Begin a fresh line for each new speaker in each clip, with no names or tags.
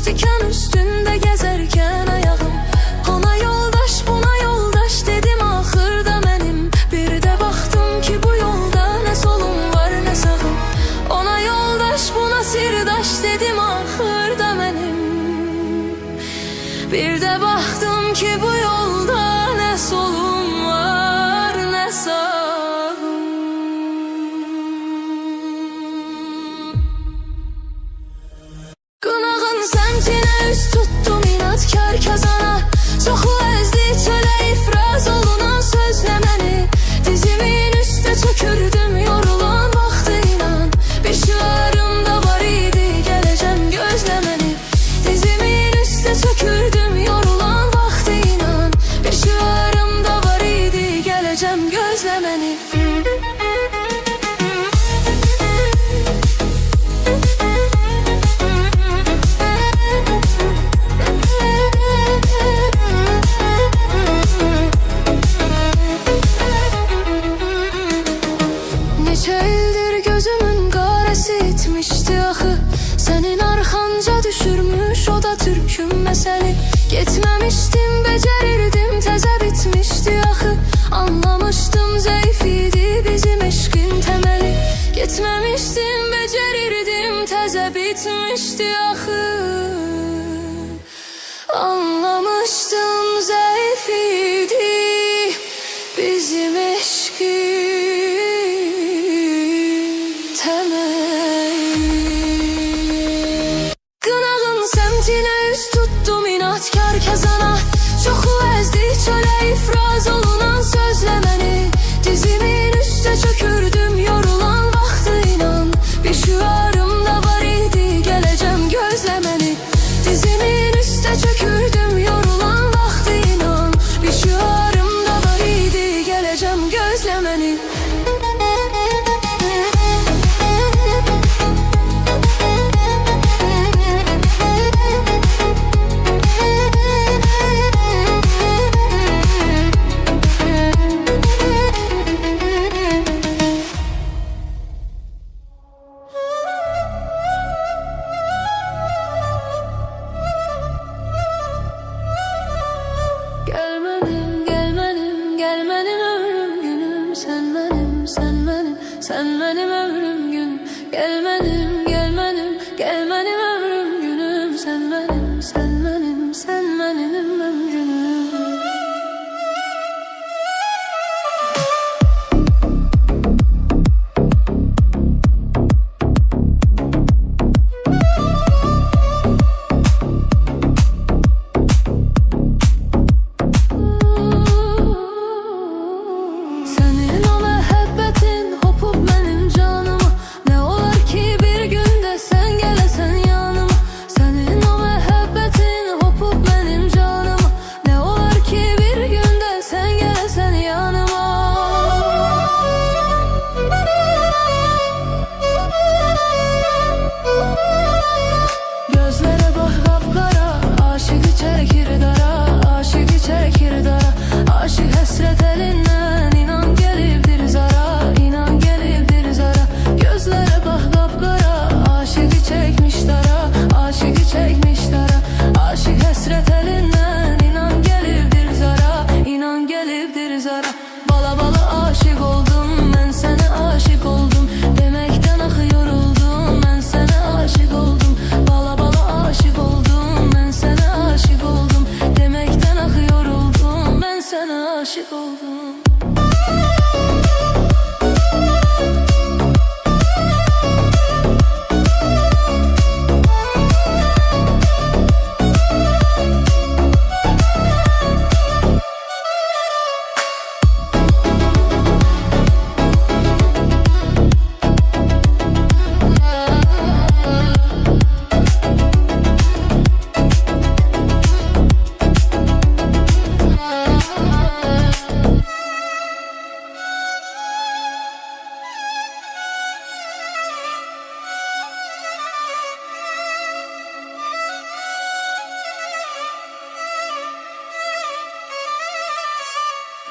Diken üstünde gezerken ayağım, ona yoldaş buna yoldaş dedim ahırda benim. Bir de baktım ki bu yolda ne solum var ne sağım. Ona yoldaş buna sirdaş dedim ahırda benim. Bir de baktım ki bu yolda ne solum var ne sağım. Qınağın səmtinə üst tuttum inatkar kazana. Çoxu əzdi çölə ifraz olunan sözlə məni. Dizimin üstə çökürdüm yorulan vaxtıyla. Bir şüarım da var idi gələcəm gözlə məni. Dizimin üstə çökürdüm yorulan vaxtıyla. Bir şüarım da var idi gələcəm gözlə məni. Neçə ildir gözümün qarəsi itmişdi axı. Sənin arxanca düşürmüş o da türküm məsəli. Getməmişdim, becərirdim, təzə bitmişdi axı. Anlamışdım, zəif idi bizim eşqin təməli. Getməmişdim, becərirdim, təzə bitmişdi axı. Anlamışdım, zəif idi bizim eşqin təməli. Qınağın səmtinə üz tuttum inatkar kazana. Çoxu əzdi çölə ifraz olunan sözlə məni. Dizimin üstə çökürdüm yorulan vaxtıyla. Bir şüarım da var idi gələcəm gözlə məni. Dizimin üstə çökürdüm yorulan vaxtıyla. Bir şüarım da var idi gələcəm gözlə məni. Sen benim ömrüm günüm. Gel benim, gel benim, gel benim ömrüm günüm. Sen benim, sen benim, sen benim ömrüm. Aşık oldum.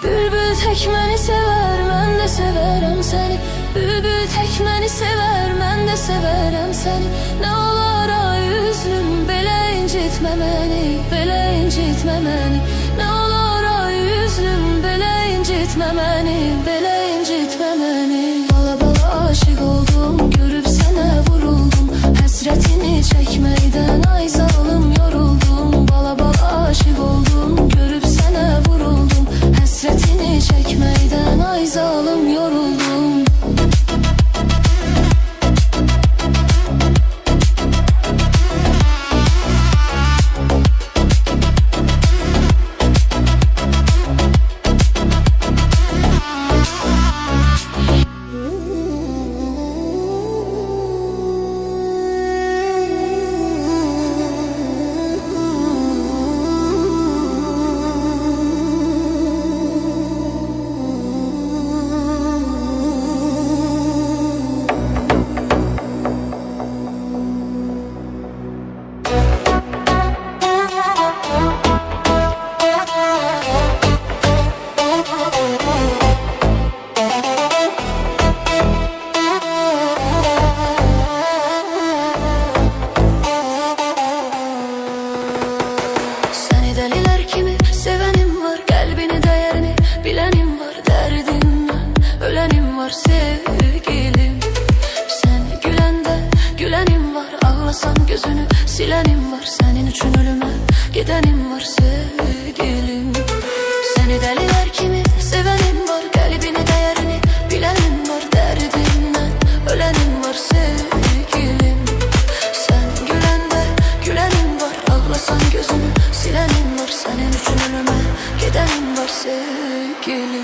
Bülbül tek məni sever, mən də sevərəm səni. Bülbül tek məni sever, mən də sevərəm səni. Nə olar ay üzlüm, belə incə incitme beni, belə incitme beni. Bala bala aşık oldum, görüp sənə vuruldum. Həsrətini çəkməkdən ay zalım yoruldum. Bala bala aşık oldum, görüp sənə vuruldum. Həsrətini çəkməkdən ay zalım yoruldum. Deliler kimi sevenim var, kalbini değerini bilenim var. Derdinden ölenim var sevgilim. Sen gülende gülenim var, ağlasan gözünü silenim var. Senin için ölüme gidenim var sevgilim. Seni deliler kimi sevenim var, kalbini değerini bilenim var. Derdinden ölenim var sevgilim. Sen gülende gülenim var, ağlasan gözünü silenim var. Senin için ölüme gidenim var sevgilim.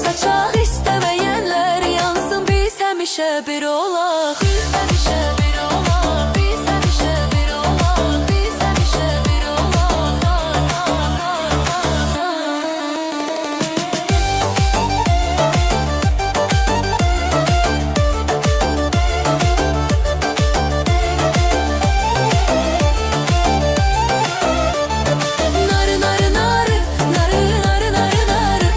saçaq. İstəməyənlər yansın, biz həmişə bir olaq. Biz həmişə bir olaq. Biz həmişə bir olaq. Biz həmişə bir olaq. Narı narı narı, narı narı narı narı,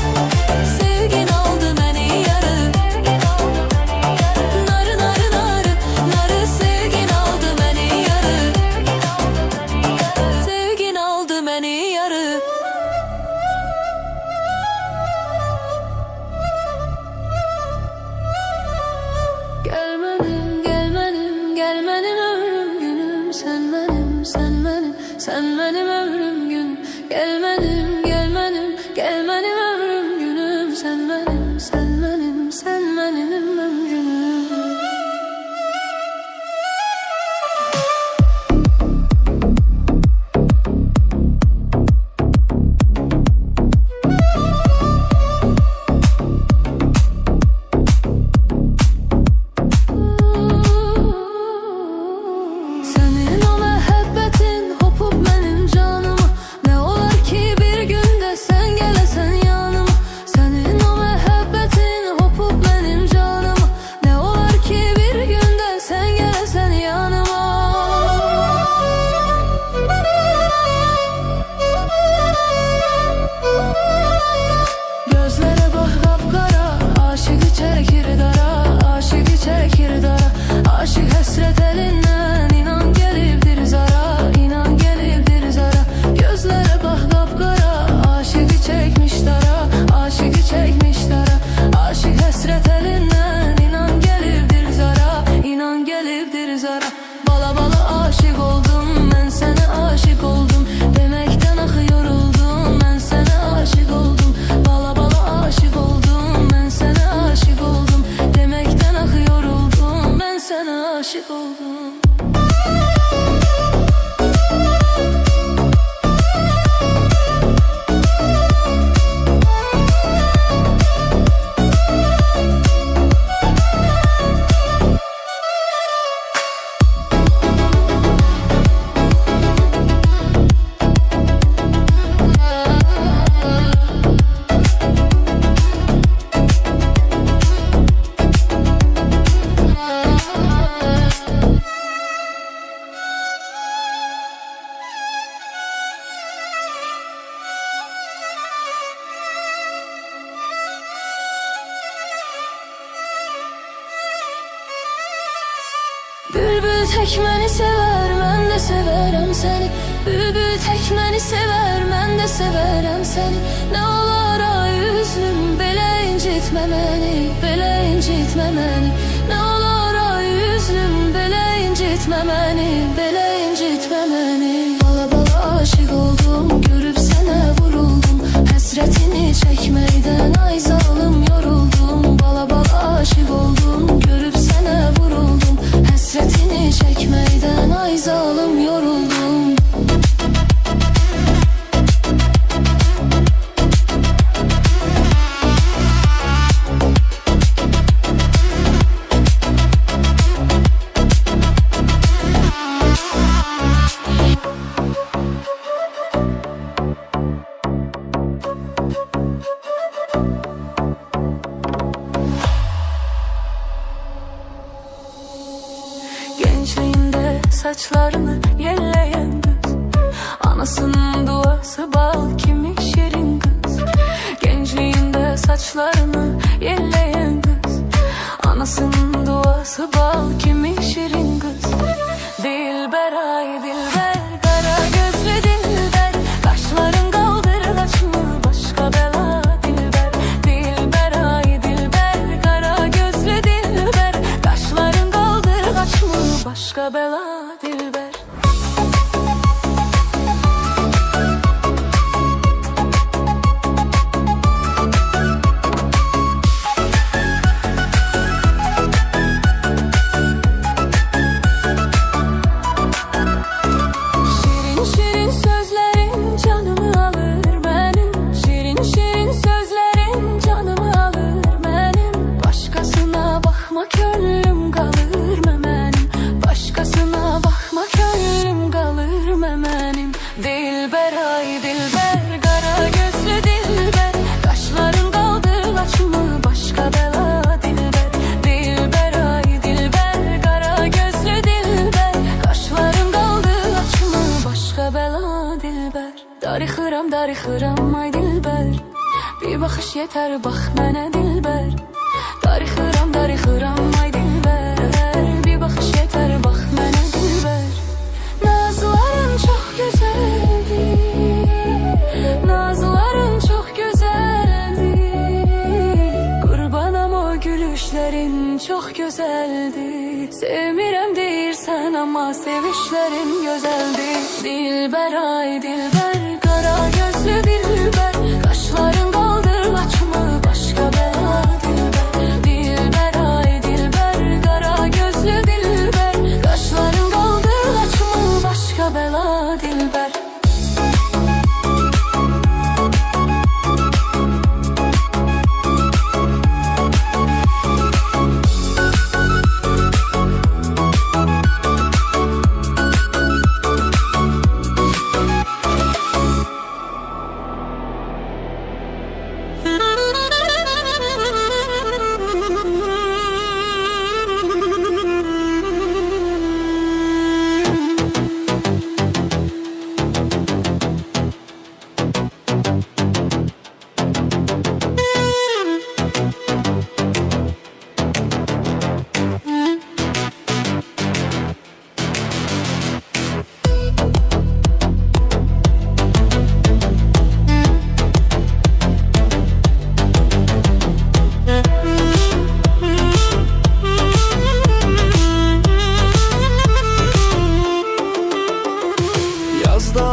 sevgin aldı məni yarı. Narı narı narı, narı, sevgin aldı məni yarı. Sevgin aldı məni yarı. Gel mənim, gel mənim, gel mənim ömrüm günüm. Sen mənim, sen mənim, sen mənim ömrüm günüm. Gel mənim, gel mənim, gel mənim ömrüm günüm. Sen mənim, sen mənim, sen mənim ömrüm günüm. Senin o məhəbbətin hopub mənim canıma. Nə olar ki bir gündə sən gələsən yanıma. Senin o məhəbbətin hopub mənim canıma. Nə olar ki bir gündə sən gələsən yanıma. Gözlərə bax qapqara, aşıqı çəkir dara, aşıqı çəkir dara. Aşıq həsrət əlindən inan gəlibdir zara, inan gəlibdir zara. Gözlərə bax qapqara, aşıqı çəkmiş dara, aşıqı çəkmiş dara. Aşıq həsrət əlindən inan gəlibdir zara, inan gəlibdir zara. Bala bala aşıq oldum, mən sənə aşıq oldum. Deməkdən axı yoruldum, mən sənə aşıq oldum. Bala bala aşıq oldum, mən sənə aşıq oldum. Deməkdən axı yoruldum, mən sənə aşıq oldum. Bülbül tek məni sevər, mən də sevərəm səni. Bülbül tek məni sevər, mən də sevərəm səni. Nə olar ay üzlüm, belə incitmə məni, belə incitmə məni. Nə olar ay üzlüm, belə incitmə məni, belə incitmə məni. Bala bala aşıq oldum, görüb sənə vuruldum. Həsrətini çəkməkdən ay zalım yoruldum. Bala bala aşıq oldum, görüb sənə vuruldum. Həsrətini çəkməkdən ay zalım yoruldum. Gençliğinde saçlarını yelleyen kız, anasının duası bal kimi şirin kız. Gençliğinde saçlarını yelleyen kız, anasının duası bal kimi şirin kız. Dilber ay dilber, kara gözlü dilber, kaşların kaldır kaçma başka bela dilber. Dilber ay dilber, kara gözlü dilber, kaşların kaldır kaçma başka bela dilber. darıxıram ay dilbər. Bir baxış yetər bax mənə dilbər. Darıxıram ay dilbər. Bir baxış yetər bax mənə dilbər. Nazların çox gözəldir, nazların çox gözəldir. Qurbanam o gülüşlərin çox gözəldir. Sevmirəm deyirsən amma sevişlərin gözəldir. Dilbər ay dilbər, qara gözlü dilbər. Qaşların qaldır açımı başqa bəla dilbər. Dilbər ay dilbər, qara gözlü dilbər. Qaşların qaldır açımı başqa bəla dilbər.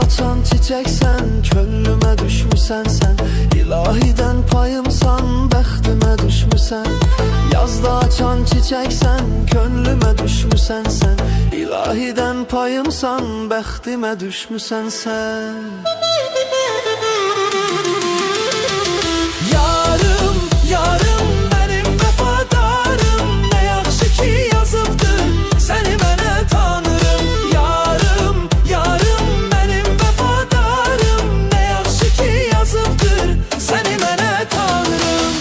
Açan çiçeksen, könlüme düşmüsən sen. İlahiden payımsan, bəxtimə düşmüsən. Yazda açan çiçeksen, könlüme düşmüsən sen. İlahiden payımsan, bəxtimə düşmüsən sen. Yarım, yarım benim vəfadarım. Ne yaxşı ki yazıbdır səni mənə tanırım. Yarım, yarım benim vəfadarım. Ne yaxşı ki yazıbdır səni mənə tanırım.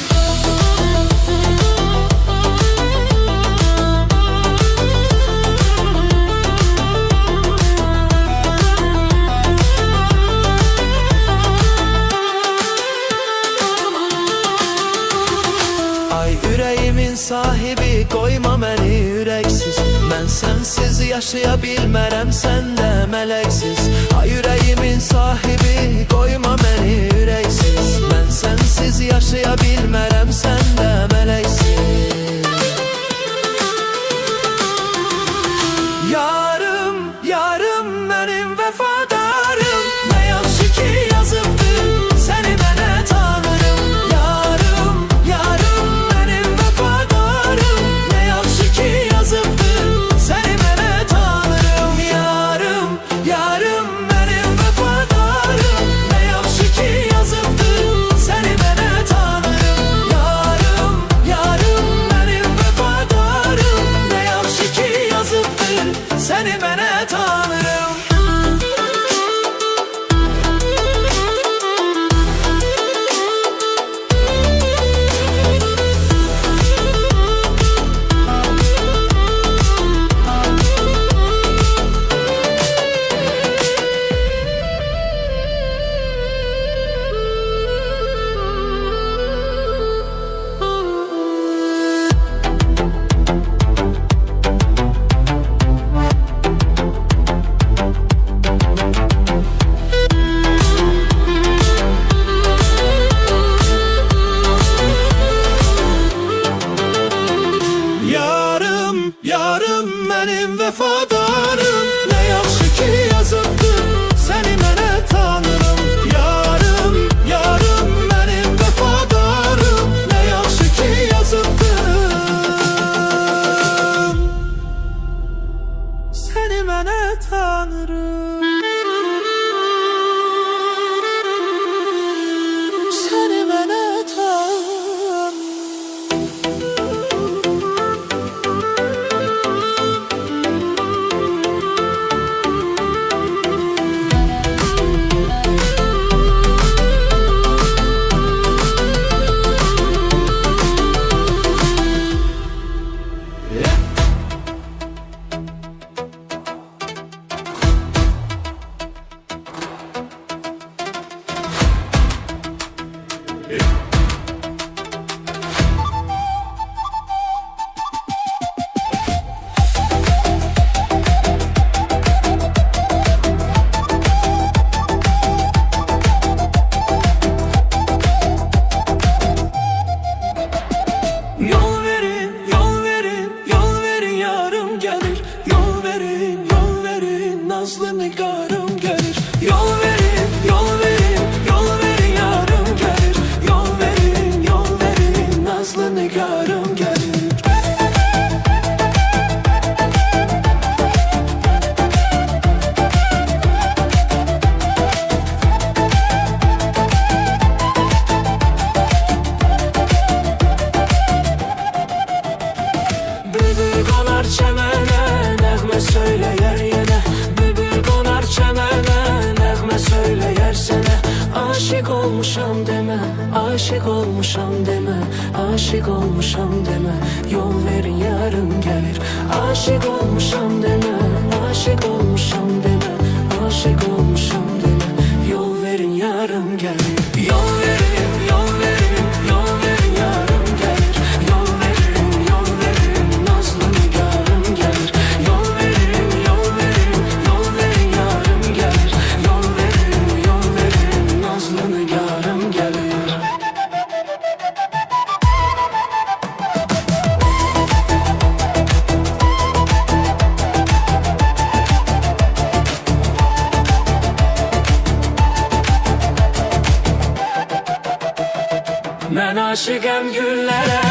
Ay yüreğimin sahibi, koyma beni yüreksiz. Ben sensiz yaşaya bilmərəm, sen de meleksiz. Ay yüreğimin sahibi, koyma beni yüreksiz. Ben sensiz yaşaya bilmərəm, sen de meleksiz. Yarım, yarım benim vəfadarım. Ne yaxşı ki yazıbdır səni mənə tanırım. Yarım, yarım benim vəfadarım. Ne yaxşı ki yazıbdır səni mənə tanırım. Yarım, yarım benim vəfadarım. Ne yaxşı ki yazıbdır səni mənə tanırım. Yarım, yarım benim vəfadarım. Ne yaxşı ki yazıbdır səni mənə tanırım. Yarım, yarım benim vəfadarım. Ne yaxşı ki yazıbdır səni mənə tanırım. Yarım, yarım benim vəfadarım. Ne yaxşı ki yazıbdır səni mənə tanırım. Səni mənə tanırım. qonar çəmənə, nəğmə söyləyər yenə. Bülbül qonar çəmənə, nəğmə söyləyər sənə. Aşık olmuşam demə, aşık olmuşam demə, aşık olmuşam demə. Yol verin yarın gəlir. Aşık olmuşam demə, aşık olmuşam demə, aşık olmuşam demə. Yol verin yarın gəlir. Yol verin, yol verin, yol verin yarın gəlir. Yol verin, yol verin, nazlı nigarım gəlir. Yol verin, yol verin, yol verin yarın gəlir. Yol verin, yol verin, nazlı nigarım gəlir. Mən aşıqəm güllərə,